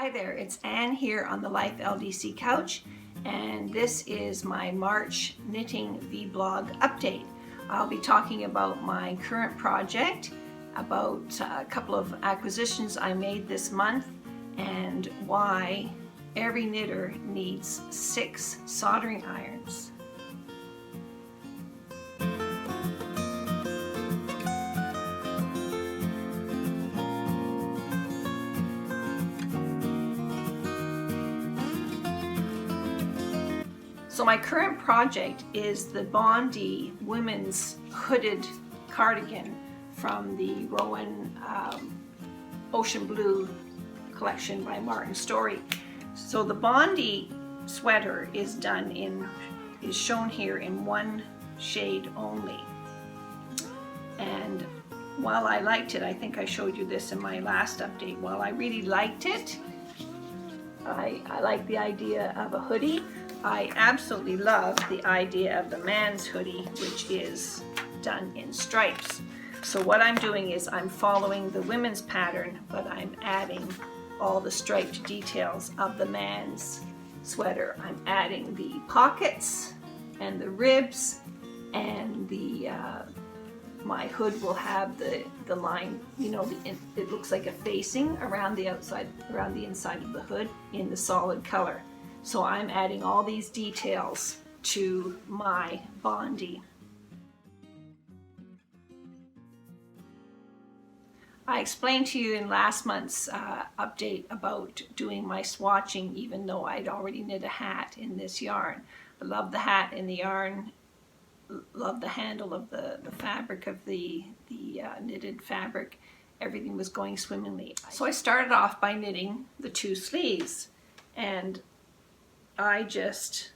Hi there, it's Anne here on the Life LDC couch, and this is my March knitting vlog update. I'll be talking about my current project, about a couple of acquisitions I made this month, and why every knitter needs 6 soldering irons. So my current project is the Bondi women's hooded cardigan from the Rowan Ocean Blue collection by Martin Storey. So the Bondi sweater is shown here in one shade only. And while I liked it, I think I showed you this in my last update, while I really liked it, I like the idea of a hoodie. I absolutely love the idea of the man's hoodie, which is done in stripes. So what I'm doing is I'm following the women's pattern, but I'm adding all the striped details of the man's sweater. I'm adding the pockets and the ribs, and my hood will have the line, you know, it looks like a facing around the outside, around the inside of the hood in the solid color. So I'm adding all these details to my Bondi. I explained to you in last month's update about doing my swatching, even though I'd already knit a hat in this yarn. I love the hat in the yarn, love the handle of the fabric of the knitted fabric. Everything was going swimmingly. So I started off by knitting the 2 sleeves, and I just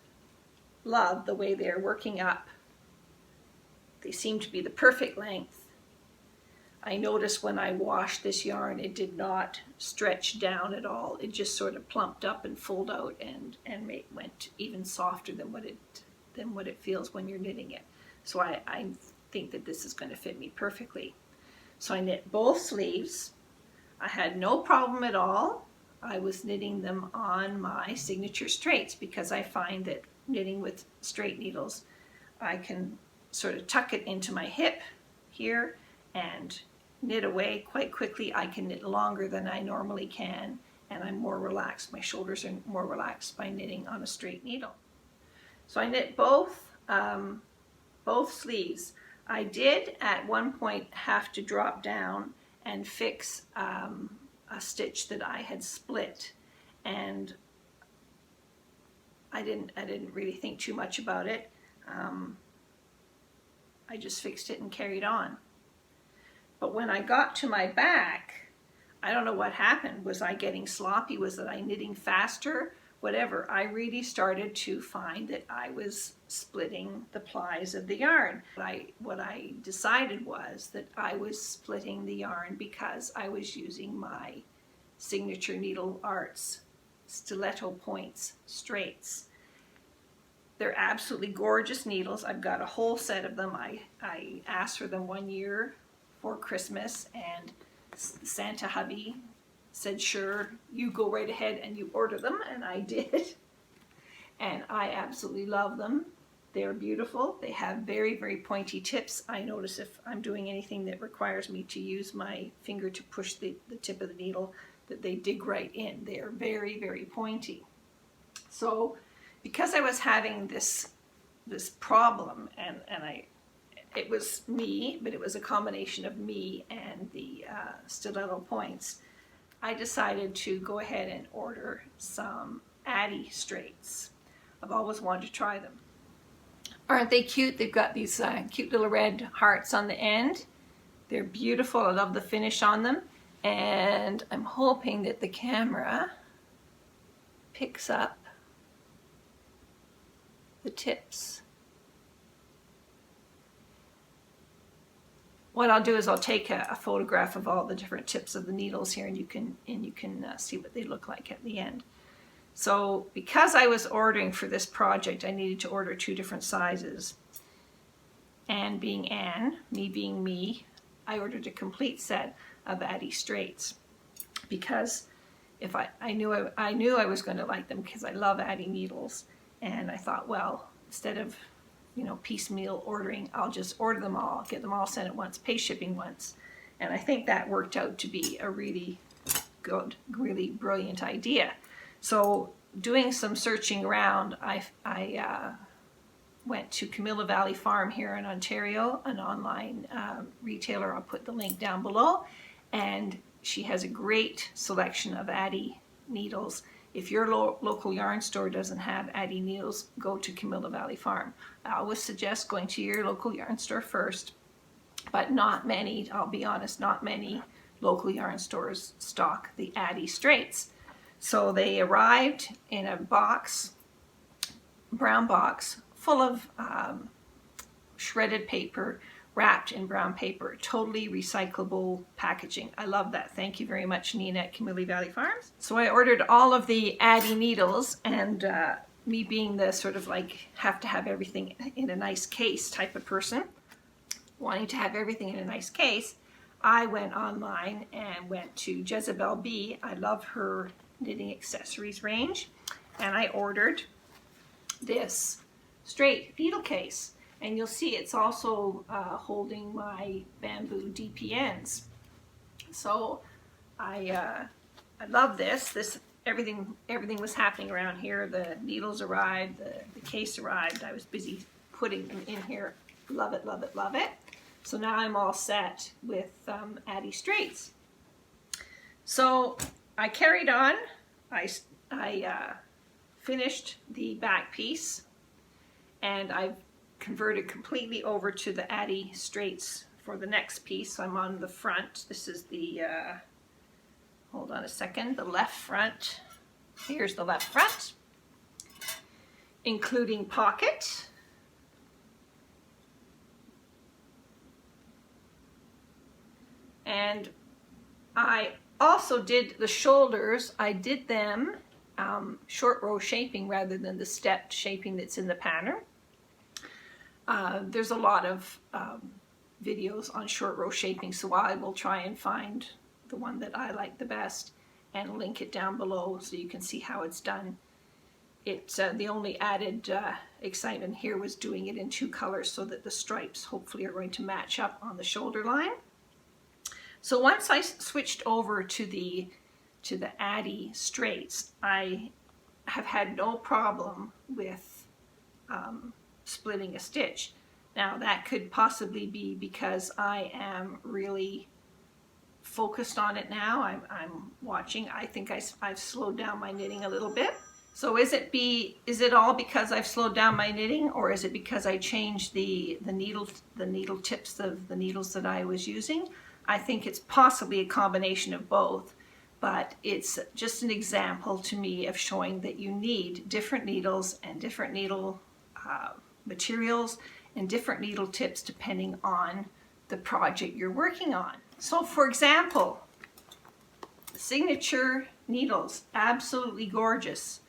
love the way they're working up. They seem to be the perfect length. I noticed when I washed this yarn, it did not stretch down at all. It just sort of plumped up and fulled out and went even softer than what it feels when you're knitting it. So I think that this is going to fit me perfectly. So I knit both sleeves. I had no problem at all. I was knitting them on my Signature Straights because I find that knitting with straight needles, I can sort of tuck it into my hip here and knit away quite quickly. I can knit longer than I normally can, and I'm more relaxed. My shoulders are more relaxed by knitting on a straight needle. So I knit both sleeves. I did at one point have to drop down and fix a stitch that I had split, and I didn't really think too much about it. I just fixed it and carried on. But when I got to my back, I don't know what happened. Was I getting sloppy? Was I knitting faster? Whatever. I really started to find that I was splitting the plies of the yarn. What I decided was that I was splitting the yarn because I was using my Signature Needle Arts Stiletto Points Straights. They're absolutely gorgeous needles. I've got a whole set of them. I asked for them one year for Christmas, and Santa hubby said, sure, you go right ahead and you order them, and I did. And I absolutely love them. They're beautiful. They have very, very pointy tips. I notice if I'm doing anything that requires me to use my finger to push the tip of the needle, that they dig right in. They are very, very pointy. So because I was having this problem, and it was me, but it was a combination of me and the stiletto points, I decided to go ahead and order some Addi Straights. I've always wanted to try them. Aren't they cute? They've got these cute little red hearts on the end. They're beautiful. I love the finish on them. And I'm hoping that the camera picks up the tips. What I'll do is I'll take a photograph of all the different tips of the needles here, and you can see what they look like at the end. So because I was ordering for this project, I needed to order 2 different sizes. Anne being Anne, me being me, I ordered a complete set of Addi Straights because if I knew I was going to like them because I love Addi needles, and I thought, well, instead of, you know, piecemeal ordering, I'll just order them all, get them all sent at once, pay shipping once. And I think that worked out to be a really good, really brilliant idea. So doing some searching around, I went to Camilla Valley Farm here in Ontario, an online retailer. I'll put the link down below. And she has a great selection of Addi needles. If your local yarn store doesn't have Addi needles, go to Camilla Valley Farm. I always suggest going to your local yarn store first, but not many, I'll be honest, not many local yarn stores stock the Addi Straights. So they arrived in a box, brown box, full of shredded paper, wrapped in brown paper, totally recyclable packaging. I love that. Thank you very much, Nina at Camilla Valley Farms. So I ordered all of the Addi needles, and me being the sort of like have to have everything in a nice case type of person, wanting to have everything in a nice case, I went online and went to Jezebel B. I love her knitting accessories range, and I ordered this straight needle case. And you'll see it's also holding my bamboo DPNs. So I love this. Everything was happening around here. The needles arrived, the case arrived. I was busy putting them in here. Love it, love it, love it. So now I'm all set with Addi Straights. So I carried on. I finished the back piece, and I've converted completely over to the Addi Straights for the next piece. I'm on the front. This is the, hold on a second, the left front. Here's the left front, including pocket. And I also did the shoulders. I did them short row shaping rather than the stepped shaping that's in the pattern. There's a lot of videos on short row shaping, so I will try and find the one that I like the best and link it down below so you can see how it's done. The only added excitement here was doing it in 2 colors so that the stripes hopefully are going to match up on the shoulder line. So once I switched over to the Addi Straights, I have had no problem with splitting a stitch. Now that could possibly be because I am really focused on it now. I'm watching. I think I've slowed down my knitting a little bit. So is it all because I've slowed down my knitting, or is it because I changed the needle tips of the needles that I was using? I think it's possibly a combination of both, but it's just an example to me of showing that you need different needles and different needle materials and different needle tips depending on the project you're working on. So for example, Signature needles, absolutely gorgeous.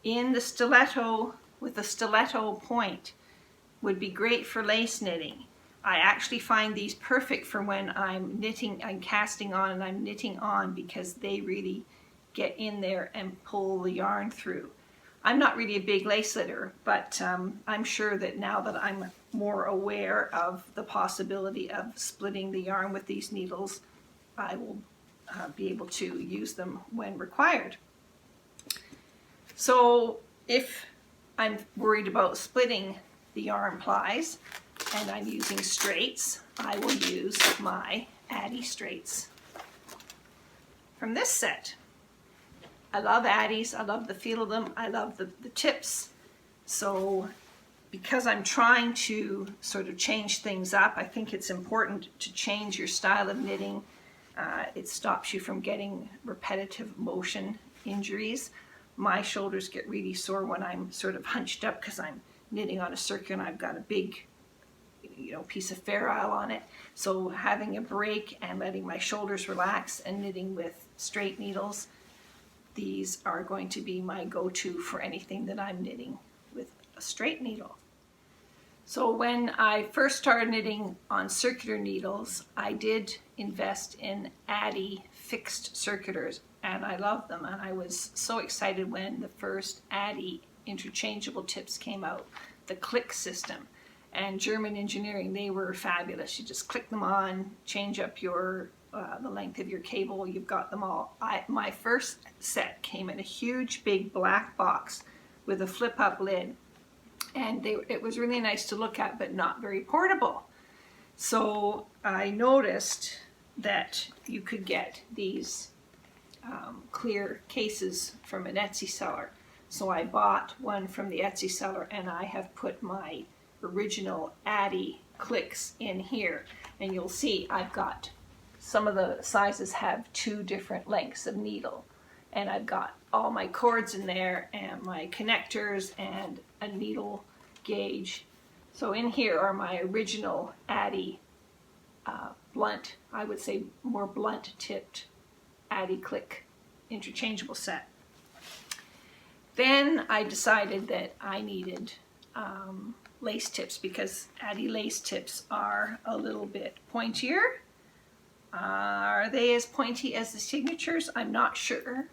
In the stiletto, with a stiletto point, would be great for lace knitting. I actually find these perfect for when I'm knitting, I'm casting on and I'm knitting on, because they really get in there and pull the yarn through. I'm not really a big lace litter, but I'm sure that now that I'm more aware of the possibility of splitting the yarn with these needles, I will be able to use them when required. So if I'm worried about splitting the yarn plies and I'm using straights, I will use my Addi Straights from this set. I love Addis, I love the feel of them, I love the tips. So because I'm trying to sort of change things up, I think it's important to change your style of knitting. It stops you from getting repetitive motion injuries. My shoulders get really sore when I'm sort of hunched up because I'm knitting on a circuit and I've got a big, piece of ferrule on it. So having a break and letting my shoulders relax and knitting with straight needles, these are going to be my go-to for anything that I'm knitting with a straight needle. So when I first started knitting on circular needles, I did invest in Addi fixed circulars. and I love them. And I was so excited when the first Addi interchangeable tips came out, the click system. And German engineering, they were fabulous. You just click them on, change up your the length of your cable, you've got them all. My first set came in a huge big black box with a flip up lid, and it was really nice to look at, but not very portable. So I noticed that you could get these clear cases from an Etsy seller. So I bought one from the Etsy seller, and I have put my original Addi clicks in here. And you'll see I've got, some of the sizes have 2 different lengths of needle. And I've got all my cords in there and my connectors and a needle gauge. So in here are my original Addi blunt, I would say more blunt tipped Addi click interchangeable set. Then I decided that I needed lace tips, because Addi lace tips are a little bit pointier. Are they as pointy as the signatures? I'm not sure.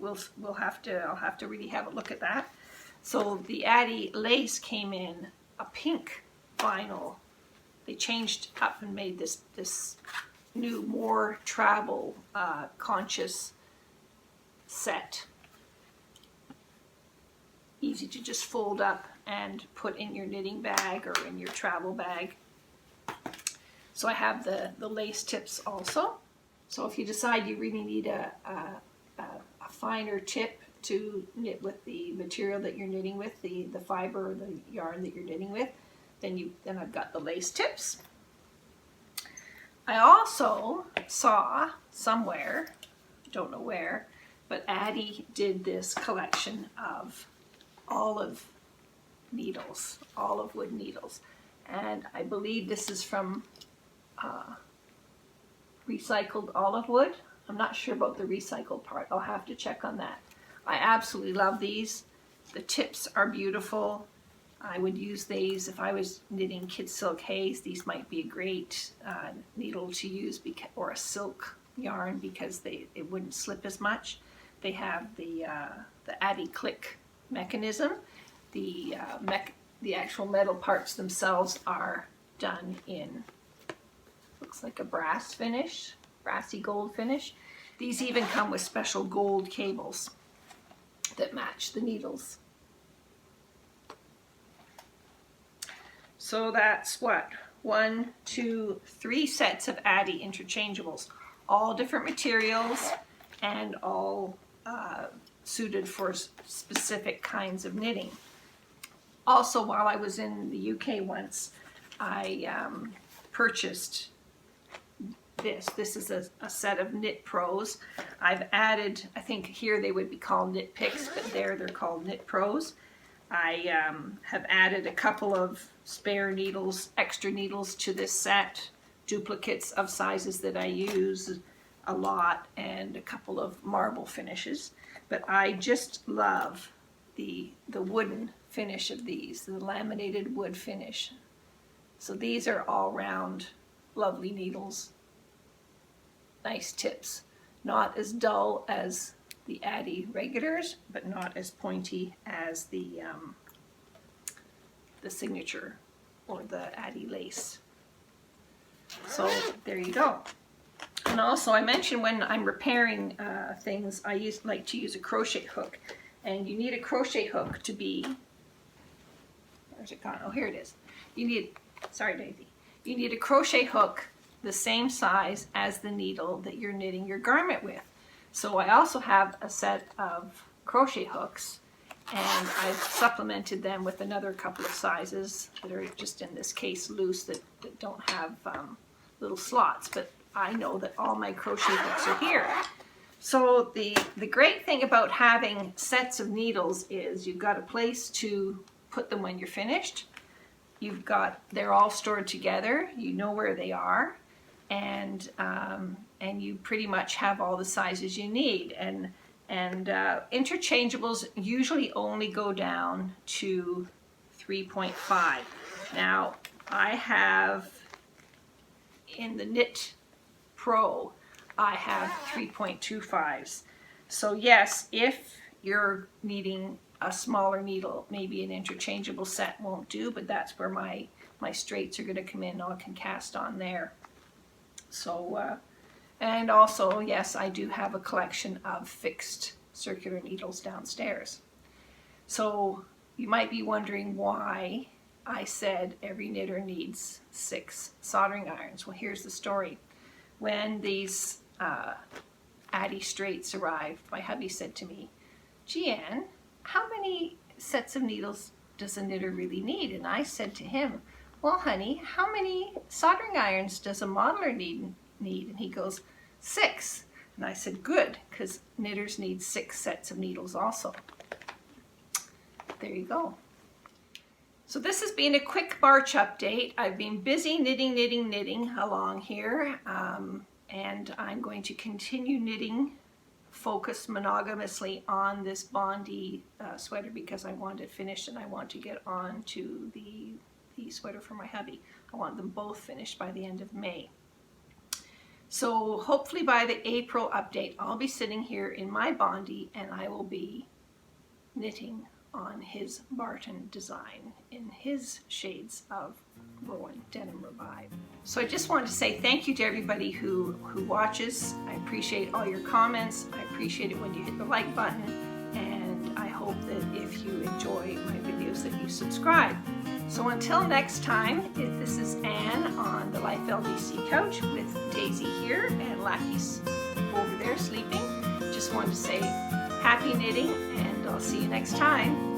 I'll have to really have a look at that. So the Addi lace came in a pink vinyl. They changed up and made this new, more travel conscious set. Easy to just fold up and put in your knitting bag or in your travel bag. So I have the lace tips also. So if you decide you really need a finer tip to knit with the material that you're knitting with, the fiber or the yarn that you're knitting with, then I've got the lace tips. I also saw somewhere, don't know where, but Addi did this collection of olive needles, olive wood needles, and I believe this is from recycled olive wood. I'm not sure about the recycled part. I'll have to check on that. I absolutely love these. The tips are beautiful. I would use these if I was knitting kid silk haze. These might be a great needle to use, or a silk yarn, because it wouldn't slip as much. They have the Addi click mechanism. The actual metal parts themselves are done in, looks like a brass finish, brassy gold finish. These even come with special gold cables that match the needles. So that's what? 1, 2, 3 sets of Addi interchangeables, all different materials and all suited for specific kinds of knitting. Also, while I was in the UK once, I purchased this. This is a set of KnitPros. I've added, I think here they would be called Knit Picks, but they're called KnitPros. I have added a couple of spare needles, extra needles to this set, duplicates of sizes that I use a lot, and a couple of marble finishes. But I just love the wooden finish of these, the laminated wood finish. So these are all round, lovely needles. Nice tips. Not as dull as the Addi regulars, but not as pointy as the signature or the Addi lace. So there you go. And also I mentioned when I'm repairing things, I like to use a crochet hook. And you need a crochet hook to be, where's it gone? Oh, here it is. You need, sorry Daisy, you need a crochet hook the same size as the needle that you're knitting your garment with. So I also have a set of crochet hooks, and I've supplemented them with another couple of sizes that are just in this case loose, that don't have little slots, but I know that all my crochet hooks are here. So the great thing about having sets of needles is you've got a place to put them when you're finished. They're all stored together. You know where they are, and you pretty much have all the sizes you need. And interchangeables usually only go down to 3.5. Now I have in the KnitPro, I have 3.25s. So yes, if you're needing a smaller needle, maybe an interchangeable set won't do, but that's where my straights are going to come in. I can cast on there. So, and also, yes, I do have a collection of fixed circular needles downstairs. So you might be wondering why I said every knitter needs 6 soldering irons. Well, here's the story. When these Addi Straights arrived, my hubby said to me, "Gee, Ann, how many sets of needles does a knitter really need?" And I said to him, "Well, honey, how many soldering irons does a modeler need?" And he goes, 6. And I said, good, because knitters need 6 sets of needles also. There you go. So this has been a quick March update. I've been busy knitting along here, and I'm going to continue knitting, focus monogamously on this Bondi sweater because I want it finished and I want to get on to the sweater for my hubby. I want them both finished by the end of May. So hopefully by the April update, I'll be sitting here in my Bondi and I will be knitting on his Martin design in his shades of Rowan Denim Revive. So I just want to say thank you to everybody who watches. I appreciate all your comments. I appreciate it when you hit the like button, and I hope that if you enjoy my videos that you subscribe. So until next time, this is Anne on the Life LDC couch with Daisy here and Lackey's over there sleeping. Just want to say happy knitting, and I'll see you next time.